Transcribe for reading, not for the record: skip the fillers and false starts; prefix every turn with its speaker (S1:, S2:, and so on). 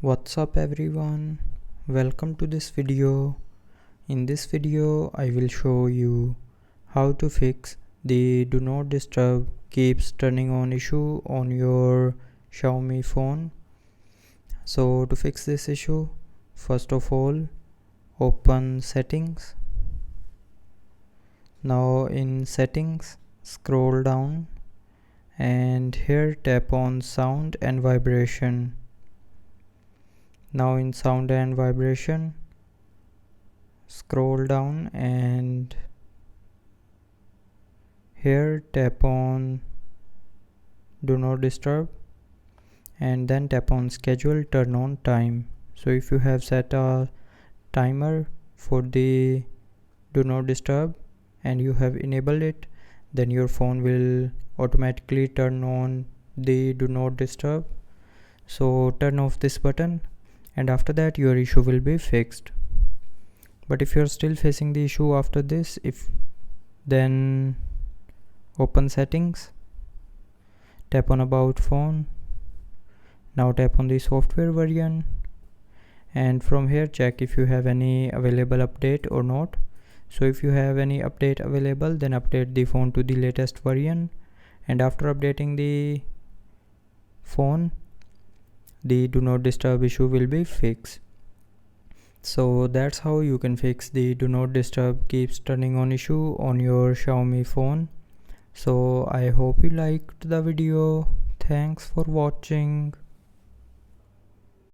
S1: What's up everyone, welcome to this video. In this video I will show you how to fix the do not disturb keeps turning on issue on your Xiaomi phone. So to fix this issue, first of all open settings. Now in settings scroll down and here tap on sound and vibration. Now in sound and vibration scroll down and here tap on do not disturb and then tap on schedule turn on time. So if you have set a timer for the do not disturb and you have enabled it, then your phone will automatically turn on the do not disturb. So turn off this button and after that your issue will be fixed. But if you're still facing the issue after this, then open settings, tap on about phone. Now tap on the software version and from here check if you have any available update or not. So if you have any update available, then update the phone to the latest version, and after updating the phone the do not disturb issue will be fixed. So that's how you can fix the do not disturb keeps turning on issue on your Xiaomi phone. So I hope you liked the video. Thanks for watching.